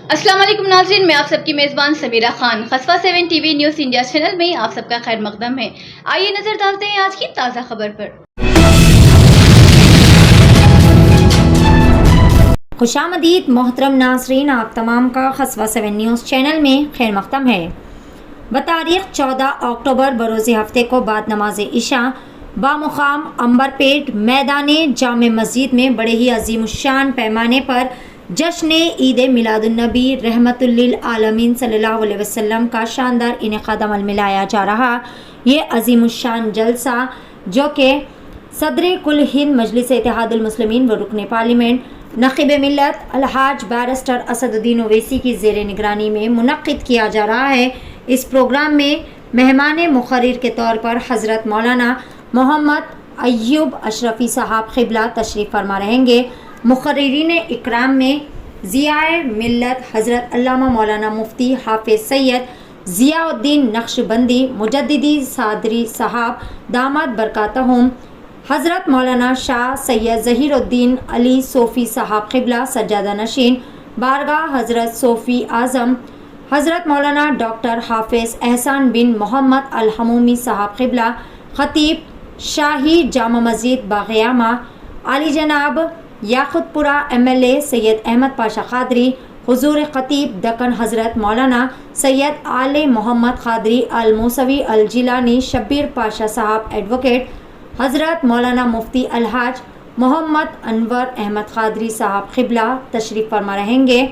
السلام علیکم ناظرین، میں آپ سب کی میزبان سمیرہ خان خصوہ 7 T V news India channel میں آپ سب کا خیر مقدم ہے۔ آئیے نظر ڈالتے ہیں آج کی تازہ خبر پر۔ خوش آمدید محترم ناظرین، آپ تمام کا خصوہ 7 نیوز چینل میں خیر مقدم ہے۔ بتاریخ 14 اکتوبر بروز ہفتے کو بعد نماز عشاء بامقام عنبرپیٹ میدان جامع مسجد میں بڑے ہی عظیم الشان پیمانے پر جشن عید میلاد النبی رحمت للعالمین صلی اللہ علیہ وسلم کا شاندار انعقاد عمل میں لایا جا رہا۔ یہ عظیم الشان جلسہ جو کہ صدر کل ہند مجلس اتحاد المسلمین و رکن پارلیمنٹ نقیب ملت الحاج بیرسٹر اسد الدین اویسی کی زیر نگرانی میں منعقد کیا جا رہا ہے۔ اس پروگرام میں مہمان مقرر کے طور پر حضرت مولانا محمد ایوب اشرفی صاحب قبلہ تشریف فرما رہیں گے۔ مقررین اکرام میں ضیاء ملت حضرت علامہ مولانا مفتی حافظ سید ضیاء الدین نقشبندی مجددی صادری صاحب داماد برکاتہم، حضرت مولانا شاہ سید ظہیر الدین علی صوفی صاحب قبلہ سجادہ نشین بارگاہ حضرت صوفی اعظم، حضرت مولانا ڈاکٹر حافظ احسان بن محمد الحمومی صاحب قبلہ خطیب شاہی جامع مسجد باغیامہ، علی جناب یاقوت پورہ MLA سید احمد پاشا قادری، حضور خطیب دکن حضرت مولانا سید آل محمد قادری الموسوی الجیلانی شبیر پاشا صاحب ایڈوکیٹ، حضرت مولانا مفتی الحاج محمد انور احمد قادری صاحب قبلہ تشریف فرما رہیں گے۔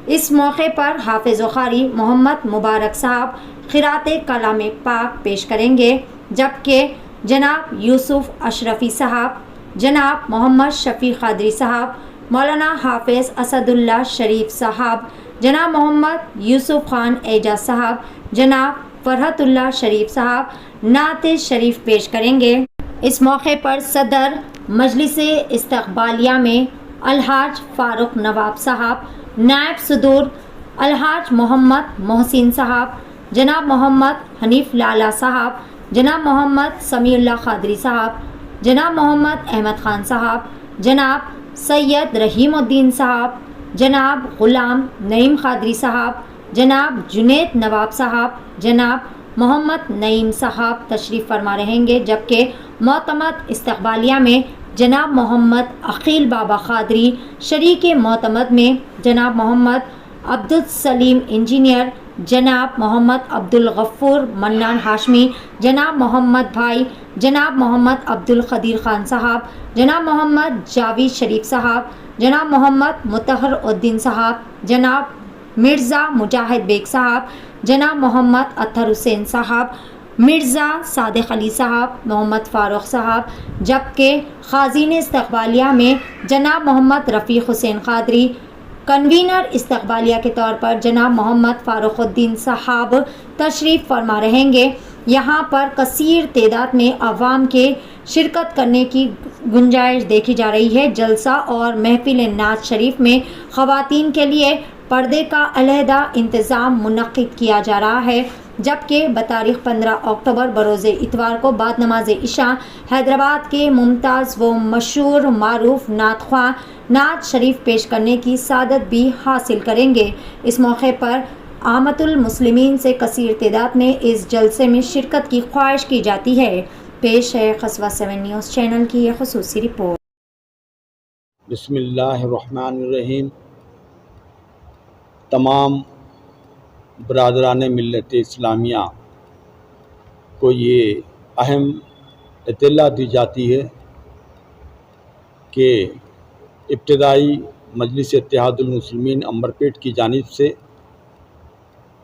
اس موقع پر حافظ و قاری محمد مبارک صاحب قرأت کلام پاک پیش کریں گے، جبکہ جناب یوسف اشرفی صاحب، جناب محمد شفیع قادری صاحب، مولانا حافظ اسد اللہ شریف صاحب، جناب محمد یوسف خان اعجاز صاحب، جناب فرحت اللہ شریف صاحب نعت شریف پیش کریں گے۔ اس موقع پر صدر مجلس استقبالیہ میں الحاج فاروق نواب صاحب، نائب صدور الحاج محمد محسن صاحب، جناب محمد حنیف لالا صاحب، جناب محمد سمیع اللہ قادری صاحب، جناب محمد احمد خان صاحب، جناب سید رحیم الدین صاحب، جناب غلام نعیم قادری صاحب، جناب جنید نواب صاحب، جناب محمد نعیم صاحب تشریف فرما رہیں گے، جبکہ معتمد استقبالیہ میں جناب محمد عقیل بابا قادری، شریک معتمد میں جناب محمد عبدالسلیم انجینئر، جناب محمد عبدالغفور منان ہاشمی، جناب محمد بھائی، جناب محمد عبدالقدیر خان صاحب، جناب محمد جاوید شریف صاحب، جناب محمد مطہر الدین صاحب، جناب مرزا مجاہد بیگ صاحب، جناب محمد اطہر حسین صاحب، مرزا صادق علی صاحب، محمد فاروق صاحب، جبکہ خازین استقبالیہ میں جناب محمد رفیق حسین قادری، کنوینر استقبالیہ کے طور پر جناب محمد فاروق الدین صاحب تشریف فرما رہیں گے۔ یہاں پر کثیر تعداد میں عوام کے شرکت کرنے کی گنجائش دیکھی جا رہی ہے۔ جلسہ اور محفل نعت شریف میں خواتین کے لیے پردے کا علیحدہ انتظام منعقد کیا جا رہا ہے، جبکہ بتاریخ 15 اکتوبر بروز اتوار کو بعد نماز عشاء حیدرآباد کے ممتاز و مشہور معروف نعت خواں نعت شریف پیش کرنے کی سعادت بھی حاصل کریں گے۔ اس موقع پر عامۃ المسلمین سے کثیر تعداد میں اس جلسے میں شرکت کی خواہش کی جاتی ہے۔ پیش ہے خصوہ 7 نیوز چینل کی یہ خصوصی رپورٹ۔ بسم اللہ الرحمن الرحیم۔ تمام برادران ملت اسلامیہ کو یہ اہم اطلاع دی جاتی ہے کہ ابتدائی مجلس اتحاد المسلمین عنبرپیٹ کی جانب سے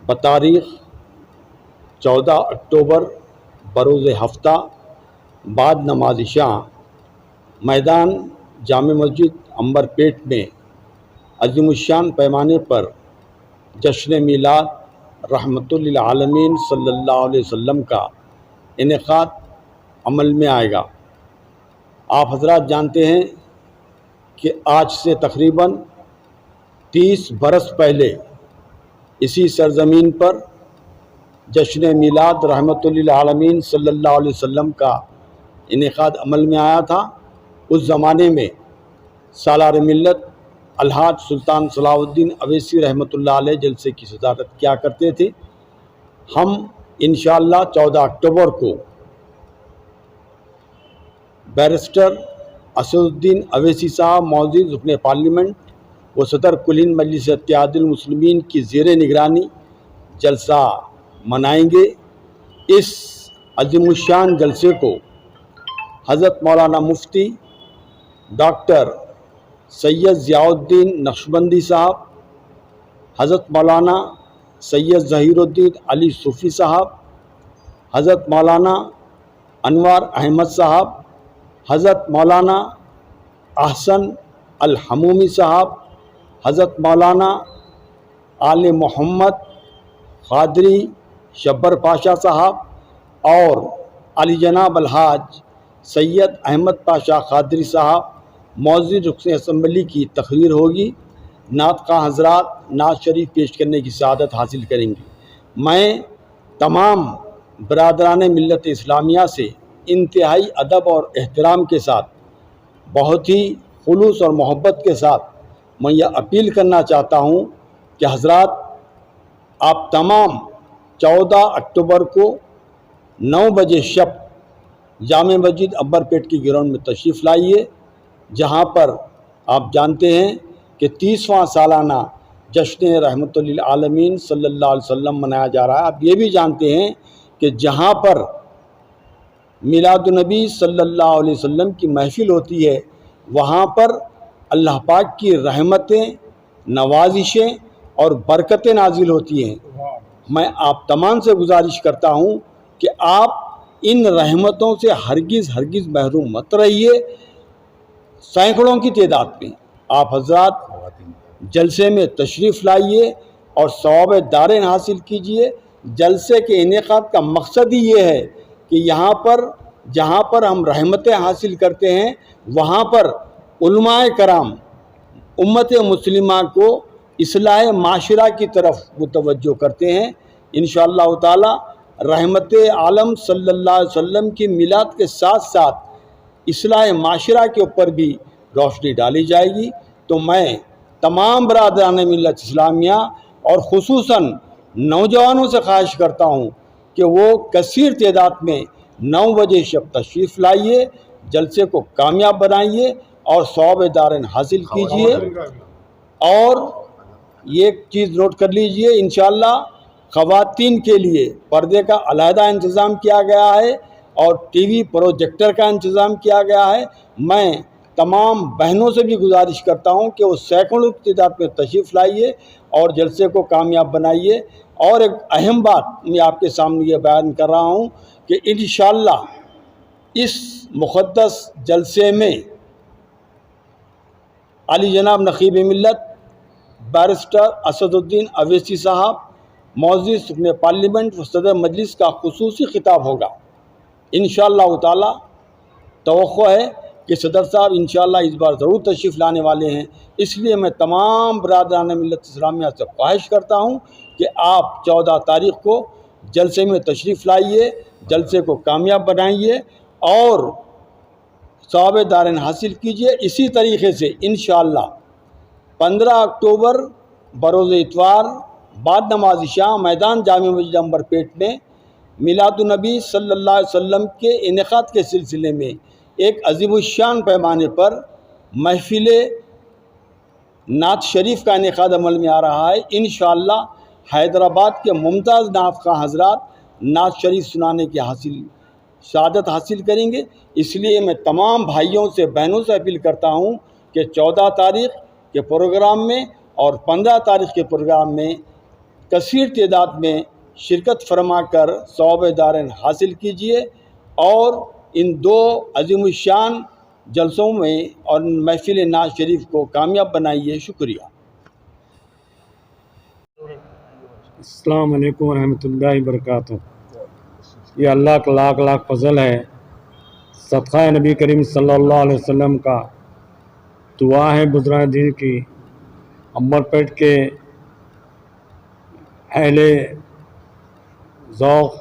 بتاریخ 14 اکتوبر بروز ہفتہ بعد نماز عشاء میدان جامع مسجد عنبرپیٹ میں عظیم الشان پیمانے پر جشن میلاد رحمت للعالمین صلی اللہ علیہ وسلم کا انعقاد عمل میں آئے گا۔ آپ حضرات جانتے ہیں کہ آج سے تقریباً 30 برس پہلے اسی سرزمین پر جشن میلاد رحمت للعالمین صلی اللہ علیہ وسلم کا انعقاد عمل میں آیا تھا۔ اس زمانے میں سالار ملت الحاج سلطان صلاح الدین اویسی رحمۃ اللہ علیہ جلسے کی صدارت کیا کرتے تھے۔ ہم انشاءاللہ 14 اکتوبر کو بیرسٹر اسد الدین اویسی صاحب معزز رکن پارلیمنٹ و صدر کل ہند مجلس اتحاد المسلمین کی زیر نگرانی جلسہ منائیں گے۔ اس عظیم الشان جلسے کو حضرت مولانا مفتی ڈاکٹر سید ضیاء الدین نقشبندی صاحب، حضرت مولانا سید ظہیر الدین علی صوفی صاحب، حضرت مولانا انوار احمد صاحب، حضرت مولانا احسن الحمومی صاحب، حضرت مولانا آل محمد قادری شبر پاشا صاحب اور علی جناب الحاج سید احمد پاشا قادری صاحب معزز رکن اسمبلی کی تقریر ہوگی۔ نعت خواں حضرات نعت شریف پیش کرنے کی سعادت حاصل کریں گے۔ میں تمام برادران ملت اسلامیہ سے انتہائی ادب اور احترام کے ساتھ، بہت ہی خلوص اور محبت کے ساتھ میں یہ اپیل کرنا چاہتا ہوں کہ حضرات آپ تمام 14 اکتوبر کو 9 بجے شب جامع مسجد عنبر پیٹ کی گراؤنڈ میں تشریف لائیے، جہاں پر آپ جانتے ہیں کہ 30واں سالانہ جشن رحمت للعالمین صلی اللہ علیہ وسلم منایا جا رہا ہے۔ آپ یہ بھی جانتے ہیں کہ جہاں پر میلاد النبی صلی اللہ علیہ وسلم کی محفل ہوتی ہے، وہاں پر اللہ پاک کی رحمتیں، نوازشیں اور برکتیں نازل ہوتی ہیں۔ میں آپ تمام سے گزارش کرتا ہوں کہ آپ ان رحمتوں سے ہرگز محروم مت رہیے۔ سینکڑوں کی تعداد میں آپ حضرات جلسے میں تشریف لائیے اور ثواب دارین حاصل کیجیے۔ جلسے کے انعقاد کا مقصد ہی یہ ہے کہ جہاں پر ہم رحمتیں حاصل کرتے ہیں، وہاں پر علماء کرام امت مسلمہ کو اصلاح معاشرہ کی طرف متوجہ کرتے ہیں۔ انشاءاللہ تعالی رحمت عالم صلی اللہ علیہ وسلم کی میلاد کے ساتھ ساتھ اصلاح معاشرہ کے اوپر بھی روشنی ڈالی جائے گی۔ تو میں تمام برادران ملت اسلامیہ اور خصوصاً نوجوانوں سے خواہش کرتا ہوں کہ وہ کثیر تعداد میں 9 بجے شب تشریف لائیے، جلسے کو کامیاب بنائیے اور ثواب دارین حاصل کیجیے۔ اور یہ چیز نوٹ کر لیجئے، انشاءاللہ خواتین کے لیے پردے کا علیحدہ انتظام کیا گیا ہے اور ٹی وی پروجیکٹر کا انتظام کیا گیا ہے۔ میں تمام بہنوں سے بھی گزارش کرتا ہوں کہ وہ سینکڑوں کی تعداد میں تشریف لائیے اور جلسے کو کامیاب بنائیے۔ اور ایک اہم بات میں آپ کے سامنے یہ بیان کر رہا ہوں کہ انشاءاللہ اس مقدس جلسے میں علی جناب نقیب ملت بیرسٹر اسد الدین اویسی صاحب معزز رکن پارلیمنٹ و صدر مجلس کا خصوصی خطاب ہوگا۔ انشاءاللہ تعالی توقع ہے کہ صدر صاحب انشاءاللہ اس بار ضرور تشریف لانے والے ہیں۔ اس لیے میں تمام برادران ملت اسلامیہ سے خواہش کرتا ہوں کہ آپ 14 تاریخ کو جلسے میں تشریف لائیے، جلسے کو کامیاب بنائیے اور ثواب دارین حاصل کیجیے۔ اسی طریقے سے انشاءاللہ 15 اکتوبر بروز اتوار بعد نماز عشاء میدان جامع مسجد عنبر پیٹ میں میلاد النبی صلی اللہ علیہ وسلم کے انعقاد کے سلسلے میں ایک عظیم الشان پیمانے پر محفل نعت شریف کا انعقاد عمل میں آ رہا ہے۔ انشاءاللہ حیدرآباد کے ممتاز نعت خواں حضرات نعت شریف سنانے کی سعادت حاصل کریں گے۔ اس لیے میں تمام بھائیوں سے بہنوں سے اپیل کرتا ہوں کہ 14 تاریخ کے پروگرام میں اور 15 تاریخ کے پروگرام میں کثیر تعداد میں شرکت فرما کر ثواب دارین حاصل کیجیے اور ان 2 عظیم الشان جلسوں میں اور محفل نعت شریف کو کامیاب بنائیے۔ شکریہ۔ السلام علیکم ورحمۃ اللہ وبرکاتہ۔ یہ اللہ کا لاکھ لاکھ فضل ہے، صدقہ نبی کریم صلی اللہ علیہ وسلم کا دعا ہے بزرگان دین کی۔ عنبر پیٹ کے اہل ذوق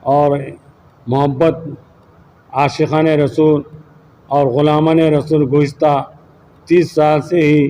اور محبت عاشقان رسول اور غلامان رسول گزشتہ 30 سال سے ہی